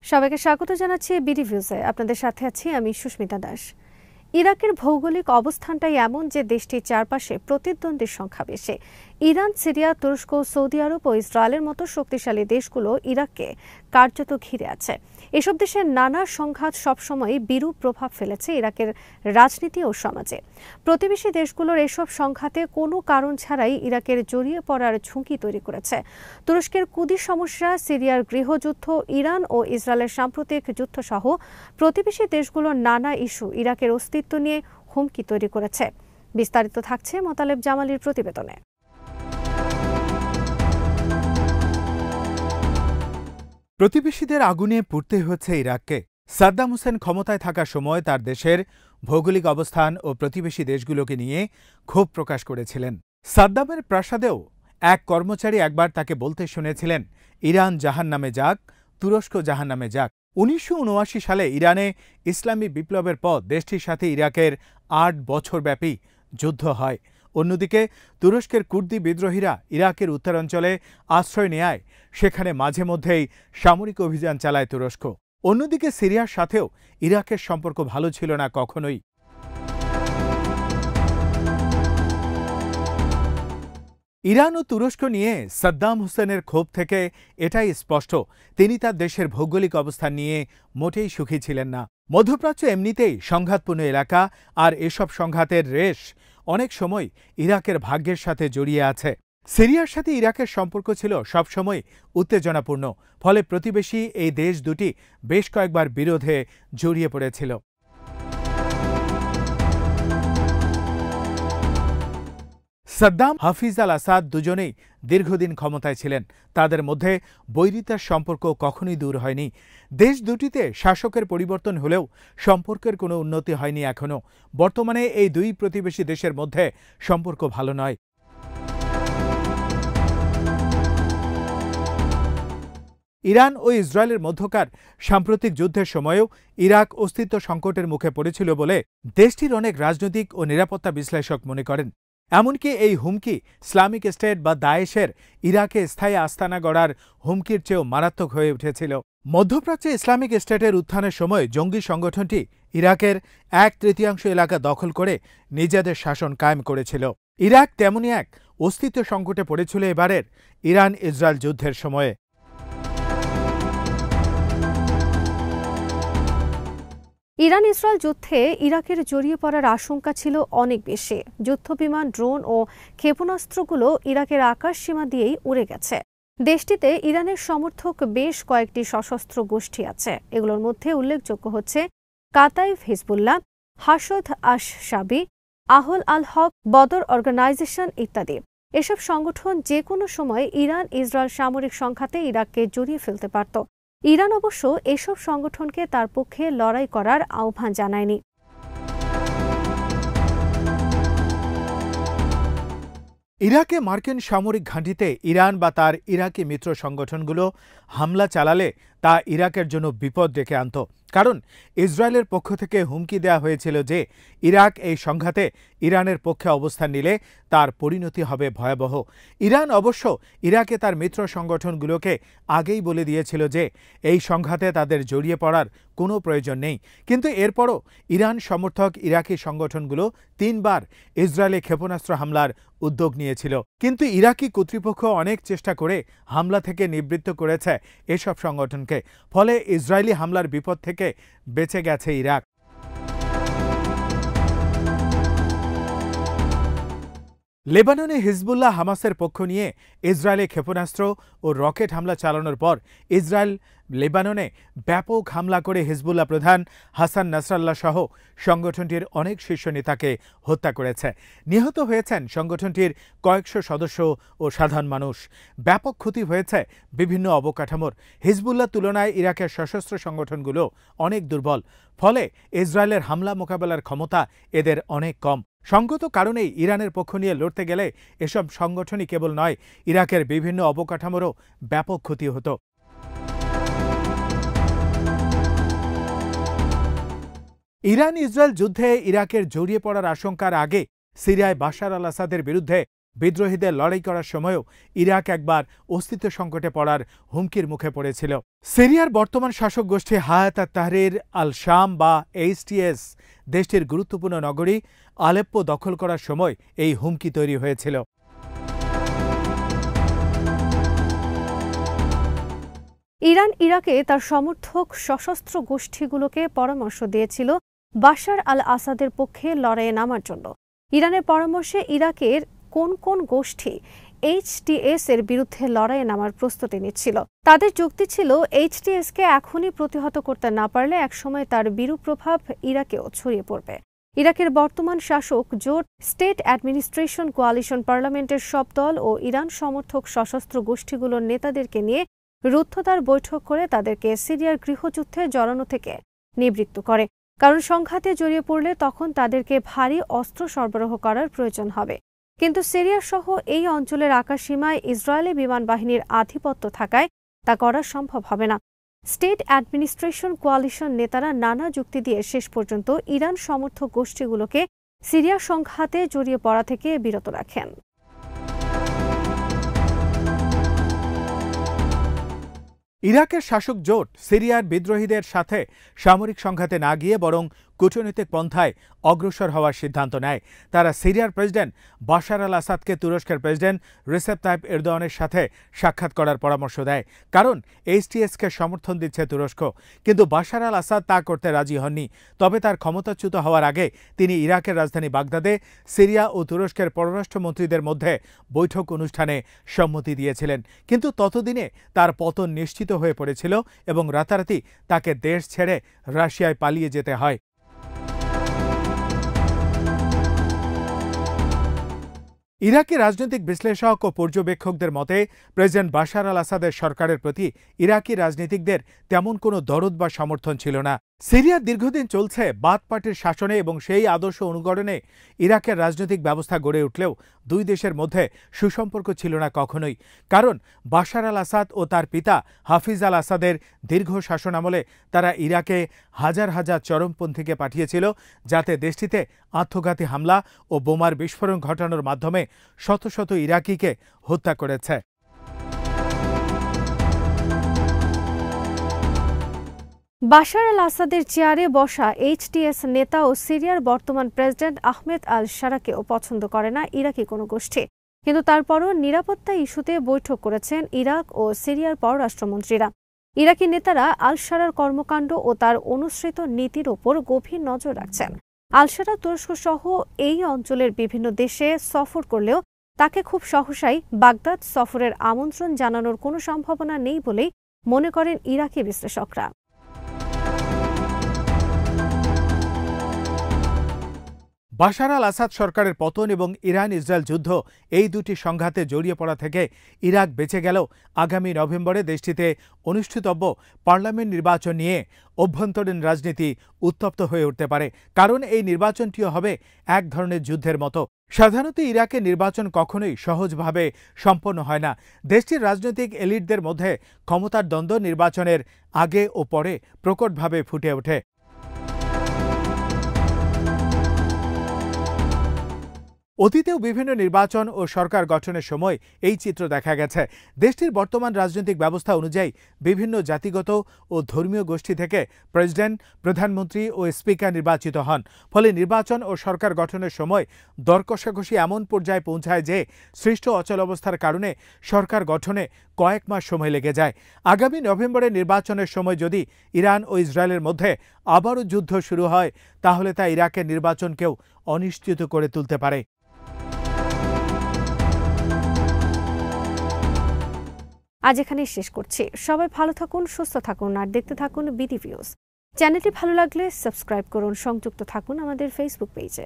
সবাইকে স্বাগত জানাচ্ছি বিডি ভিউজে। আপনাদের সাথে আছি আমি সুস্মিতা দাস। ইরাকের ভৌগোলিক অবস্থানটাই এমন যে দেশটির চারপাশে প্রতিদ্বন্দ্বীর সংখ্যা বেশি। ইরান, সিরিয়া, তুরস্ক, সৌদি আরব ও ইসরায়েলের মতো শক্তিশালী দেশগুলো ইরাককে কার্যত ঘিরে আছে। এসব দেশের নানা সংঘাত সবসময় বিরূপ প্রভাব ফেলেছে ইরাকের রাজনীতি ও সমাজে। প্রতিবেশী দেশগুলোর এসব সংঘাতে কোনো কারণ ছাড়াই ইরাকের জড়িয়ে পড়ার ঝুঁকি তৈরি করেছে। তুরস্কের কুর্দি সমস্যা, সিরিয়ার গৃহযুদ্ধ, ইরান ও ইসরায়েলের সাম্প্রতিক যুদ্ধসহ প্রতিবেশী দেশগুলোর নানা ইস্যু ইরাকের অস্তিত্ব নিয়ে হুমকি তৈরি করেছে। বিস্তারিত থাকছে মোতালেব জামালির প্রতিবেদনে। প্রতিবেশীদের আগুনে পুড়তে হচ্ছে ইরাককে। সাদ্দাম হোসেন ক্ষমতায় থাকার সময় তার দেশের ভৌগোলিক অবস্থান ও প্রতিবেশী দেশগুলোকে নিয়ে ক্ষোভ প্রকাশ করেছিলেন। সাদ্দামের প্রাসাদেও এক কর্মচারী একবার তাকে বলতে শুনেছিলেন, ইরান জাহান্নামে যাক, তুরস্ক জাহান্নামে যাক। ১৯৭৯ সালে ইরানে ইসলামী বিপ্লবের পর দেশটির সাথে ইরাকের ৮ বছরব্যাপী যুদ্ধ হয়। অন্যদিকে তুরস্কের কুর্দি বিদ্রোহীরা ইরাকের উত্তরাঞ্চলে আশ্রয় নেয়, সেখানে মাঝে মধ্যেই সামরিক অভিযান চালায় তুরস্ক। অন্যদিকে সিরিয়ার সাথেও ইরাকের সম্পর্ক ভালো ছিল না কখনোই। ইরান ও তুরস্ক নিয়ে সাদ্দাম হোসেনের ক্ষোভ থেকে এটাই স্পষ্ট, তিনি তার দেশের ভৌগোলিক অবস্থান নিয়ে মোটেই সুখী ছিলেন না। মধ্যপ্রাচ্য এমনিতেই সংঘাতপূর্ণ এলাকা, আর এসব সংঘাতের রেশ অনেক সময় ইরাকের ভাগ্যের সাথে জড়িয়ে আছে। সিরিয়ার সাথে ইরাকের সম্পর্ক ছিল সবসময় উত্তেজনাপূর্ণ, ফলে প্রতিবেশী এই দেশ দুটি বেশ কয়েকবার বিরোধে জড়িয়ে পড়েছিল। সাদ্দাম, হাফিজ আল আসাদ দুজনেই দীর্ঘদিন ক্ষমতায় ছিলেন। তাদের মধ্যে বৈরিতার সম্পর্ক কখনোই দূর হয়নি। দেশ দুটিতে শাসকের পরিবর্তন হলেও সম্পর্কের কোনো উন্নতি হয়নি এখনও। বর্তমানে এই দুই প্রতিবেশী দেশের মধ্যে সম্পর্ক ভালো নয়। ইরান ও ইসরায়েলের মধ্যকার সাম্প্রতিক যুদ্ধের সময়েও ইরাক অস্তিত্ব সংকটের মুখে পড়েছিল বলে দেশটির অনেক রাজনৈতিক ও নিরাপত্তা বিশ্লেষক মনে করেন। এমনকি এই হুমকি ইসলামিক স্টেট বা দায়েশের ইরাকে স্থায়ী আস্তানা গড়ার হুমকির চেয়েও মারাত্মক হয়ে উঠেছিল। মধ্যপ্রাচ্যে ইসলামিক স্টেটের উত্থানের সময় জঙ্গি সংগঠনটি ইরাকের ১/৩ এলাকা দখল করে নিজেদের শাসন কায়েম করেছিল। ইরাক তেমনই এক অস্তিত্ব সংকটে পড়েছিল এবারের ইরান ইসরায়েল যুদ্ধের সময়ে। ইরান ইসরায়েল যুদ্ধে ইরাকের জড়িয়ে পড়ার আশঙ্কা ছিল অনেক বেশি। যুদ্ধবিমান, ড্রোন ও ক্ষেপণাস্ত্রগুলো ইরাকের আকাশ সীমা দিয়েই উড়ে গেছে। দেশটিতে ইরানের সমর্থক বেশ কয়েকটি সশস্ত্র গোষ্ঠী আছে। এগুলোর মধ্যে উল্লেখযোগ্য হচ্ছে কাতাইফ হিজবুল্লাহ, হাশদ আশ-শাবি, আহল আল হক, বদর অর্গানাইজেশন ইত্যাদি। এসব সংগঠন যে কোনো সময় ইরান ইসরায়েল সামরিক সংঘাতে ইরাককে জড়িয়ে ফেলতে পারত। ইরান অবশ্য এসব সংগঠনকে তার পক্ষে লড়াই করার আহ্বান জানায়নি। ইরাকে মার্কিন সামরিক ঘাঁটিতে ইরান বা তার ইরাকি মিত্র সংগঠনগুলো হামলা চালালে তা ইরাকের জন্য বিপদ ডেকে আনত। কারণ ইসরায়েলের পক্ষ থেকে হুমকি দেওয়া হয়েছিল যে ইরাক এই সংঘাতে ইরানের পক্ষে অবস্থান নিলে তার পরিণতি হবে ভয়াবহ। ইরান অবশ্য ইরাকে তার মিত্র সংগঠনগুলোকে আগেই বলে দিয়েছিল যে এই সংঘাতে তাদের জড়িয়ে পড়ার কোনো প্রয়োজন নেই। কিন্তু এরপরও ইরান সমর্থক ইরাকি সংগঠনগুলো ৩ বার ইসরায়েলে ক্ষেপণাস্ত্র হামলার উদ্যোগ নিয়েছিল। কিন্তু ইরাকি কর্তৃপক্ষ অনেক চেষ্টা করে হামলা থেকে নিবৃত্ত করেছে এসব সংগঠনকে। ফলে ইসরায়েলি হামলার বিপদ থেকে বেঁচে গেছে ইরাক। লেবাননে হিজবুল্লাহ হামাসের পক্ষ নিয়ে ইসরায়েলে ক্ষেপণাস্ত্র ও রকেট হামলা চালানোর পর ইসরায়েল লেবাননে ব্যাপক হামলা করে হিজবুল্লাহ প্রধান হাসান নাসরাল্লাহ সহ সংগঠনটির অনেক শীর্ষ নেতাকে হত্যা করেছে। নিহত হয়েছেন সংগঠনটির কয়েকশো সদস্য ও সাধারণ মানুষ। ব্যাপক ক্ষতি হয়েছে বিভিন্ন অবকাঠামোর। হিজবুল্লাহ তুলনায় ইরাকের সশস্ত্র সংগঠনগুলো অনেক দুর্বল, ফলে ইসরায়েলের হামলা মোকাবেলার ক্ষমতা এদের অনেক কম। সঙ্গত কারণেই ইরানের পক্ষ নিয়ে লড়তে গেলে এসব সংগঠনই কেবল নয়, ইরাকের বিভিন্ন অবকাঠামোরও ব্যাপক ক্ষতি হতো। ইরান ইসরায়েল যুদ্ধে ইরাকের জড়িয়ে পড়ার আশঙ্কার আগে সিরিয়ায় বাশার আল আসাদের বিরুদ্ধে বিদ্রোহীদের লড়াই করার সময়ও ইরাক একবার অস্তিত্ব সংকটে পড়ার হুমকির মুখে পড়েছিল। সিরিয়ার বর্তমান শাসক গোষ্ঠী হায়াত তাহরির আল শাম বা HTS দেশটির গুরুত্বপূর্ণ নগরী আলেপ্পো দখল করার সময় এই হুমকি তৈরি হয়েছিল। ইরান ইরাকে তার সমর্থক সশস্ত্র গোষ্ঠীগুলোকে পরামর্শ দিয়েছিল বাশার আল আসাদের পক্ষে লড়াইয়ে নামার জন্য। ইরানের পরামর্শে ইরাকের কোন কোন গোষ্ঠী HTS এর বিরুদ্ধে লড়াইয়ে নামার প্রস্তুতি নিচ্ছিল। তাদের যুক্তি ছিল HTS কে এখনই প্রতিহত করতে না পারলে একসময় তার বিরূপ প্রভাব ইরাকেও ছড়িয়ে পড়বে। ইরাকের বর্তমান শাসক জোট স্টেট অ্যাডমিনিস্ট্রেশন কোয়ালিশন পার্লামেন্টের সব দল ও ইরান সমর্থক সশস্ত্র গোষ্ঠীগুলোর নেতাদেরকে নিয়ে রুদ্ধদ্বার বৈঠক করে তাদেরকে সিরিয়ার গৃহযুদ্ধে জড়ানো থেকে নিবৃত্ত করে, কারণ সংঘাতে জড়িয়ে পড়লে তখন তাদেরকে ভারী অস্ত্র সরবরাহ করার প্রয়োজন হবে। কিন্তু সিরিয়া সহ এই অঞ্চলের আকাশসীমায় ইসরায়েলি বিমান বাহিনীর আধিপত্য থাকায় তা করা সম্ভব হবে না। স্টেট অ্যাডমিনিস্ট্রেশন কোয়ালিশন নেতারা নানা যুক্তি দিয়ে শেষ পর্যন্ত ইরান সমর্থক গোষ্ঠীগুলোকে সিরিয়া সংঘাতে জড়িয়ে পড়া থেকে বিরত রাখেন। ইরাকের শাসক জোট সিরিয়ার বিদ্রোহীদের সাথে সামরিক সংঘাতে না গিয়ে বরং কূটনৈতিক পন্থায় অগ্রসর হওয়ার সিদ্ধান্ত নেয়। তারা সিরিয়ার প্রেসিডেন্ট বাশার আল আসাদকে তুরস্কের প্রেসিডেন্ট রিসেপ তাইপ এরদোয়ানের সাথে সাক্ষাৎ করার পরামর্শ দেয়, কারণ HTS-কে সমর্থন দিচ্ছে তুরস্ক। কিন্তু বাশার আল আসাদ তা করতে রাজি হননি। তবে তার ক্ষমতাচ্যুত হওয়ার আগে তিনি ইরাকের রাজধানী বাগদাদে সিরিয়া ও তুরস্কের পররাষ্ট্রমন্ত্রীদের মধ্যে বৈঠক অনুষ্ঠানে সম্মতি দিয়েছিলেন। কিন্তু ততদিনে তার পতন নিশ্চিত হয়ে পড়েছিল এবং রাতারাতি তাকে দেশ ছেড়ে রাশিয়ায় পালিয়ে যেতে হয়। ইরাকি রাজনৈতিক বিশ্লেষক ও পর্যবেক্ষকদের মতে প্রেসিডেন্ট বাশার আল আসাদের সরকারের প্রতি ইরাকি রাজনীতিকদের তেমন কোনো দরদ বা সমর্থন ছিল না। সিরিয়ার দীর্ঘদিন চলছে বাথ পার্টির শাসনে এবং সেই আদর্শ অনুকরণে ইরাকের রাজনৈতিক ব্যবস্থা গড়ে উঠলেও দুই দেশের মধ্যে সুসম্পর্ক ছিল না কখনোই। কারণ বাশার আল আসাদ ও তার পিতা হাফিজ আল আসাদের দীর্ঘ শাসনামলে তারা ইরাকে হাজার হাজার চরমপন্থীকে পাঠিয়েছিল, যাতে দেশটিতে আত্মঘাতী হামলা ও বোমার বিস্ফোরণ ঘটানোর মাধ্যমে শত শত ইরাকিকে হত্যা করেছে। বাশার আল আসাদের চেয়ারে বসা HTS নেতা ও সিরিয়ার বর্তমান প্রেসিডেন্ট আহমেদ আল শারাকেও পছন্দ করে না ইরাকি কোনো গোষ্ঠী। কিন্তু তারপরও নিরাপত্তা ইস্যুতে বৈঠক করেছেন ইরাক ও সিরিয়ার পররাষ্ট্রমন্ত্রীরা। ইরাকি নেতারা আল শারার কর্মকাণ্ড ও তার অনুসৃত নীতির ওপর গভীর নজর রাখছেন। আল শারা তুরস্ক সহ এই অঞ্চলের বিভিন্ন দেশে সফর করলেও তাকে খুব সহসাই বাগদাদ সফরের আমন্ত্রণ জানানোর কোনো সম্ভাবনা নেই বলেই মনে করেন ইরাকি বিশ্লেষকরা। বাশার আল আসাদ সরকারের পতন এবং ইরান ইসরায়েল যুদ্ধ এই দুটি সংঘাতে জড়িয়ে পড়া থেকে ইরাক বেঁচে গেলেও আগামী নভেম্বরে দেশটিতে অনুষ্ঠিতব্য পার্লামেন্ট নির্বাচন নিয়ে অভ্যন্তরীণ রাজনীতি উত্তপ্ত হয়ে উঠতে পারে, কারণ এই নির্বাচনটিও হবে এক ধরনের যুদ্ধের মতো। সাধারণত ইরাকের নির্বাচন কখনোই সহজভাবে সম্পন্ন হয় না। দেশটির রাজনৈতিক এলিটদের মধ্যে ক্ষমতার দ্বন্দ্ব নির্বাচনের আগে ও পরে প্রকটভাবে ফুটে ওঠে। অতীতেও বিভিন্ন নির্বাচন ও সরকার গঠনের সময় এই চিত্র দেখা গেছে। দেশটির বর্তমান রাজনৈতিক ব্যবস্থা অনুযায়ী বিভিন্ন জাতিগত ও ধর্মীয় গোষ্ঠী থেকে প্রেসিডেন্ট, প্রধানমন্ত্রী ও স্পিকার নির্বাচিত হন। ফলে নির্বাচন ও সরকার গঠনের সময় দর কষাকষি এমন পর্যায়ে পৌঁছায় যে সৃষ্ট অচলাবস্থার কারণে সরকার গঠনে কয়েক মাস সময় লেগে যায়। আগামী নভেম্বরের নির্বাচনের সময় যদি ইরান ও ইসরায়েলের মধ্যে আবারও যুদ্ধ শুরু হয়, তাহলে তা ইরাকের নির্বাচনকেও অনিশ্চিত করে তুলতে পারে। আজ এখানেই শেষ করছি। সবাই ভালো থাকুন, সুস্থ থাকুন আর দেখতে থাকুন বিডি ভিউজ। চ্যানেলটি ভালো লাগলে সাবস্ক্রাইব করুন, সংযুক্ত থাকুন আমাদের ফেসবুক পেজে।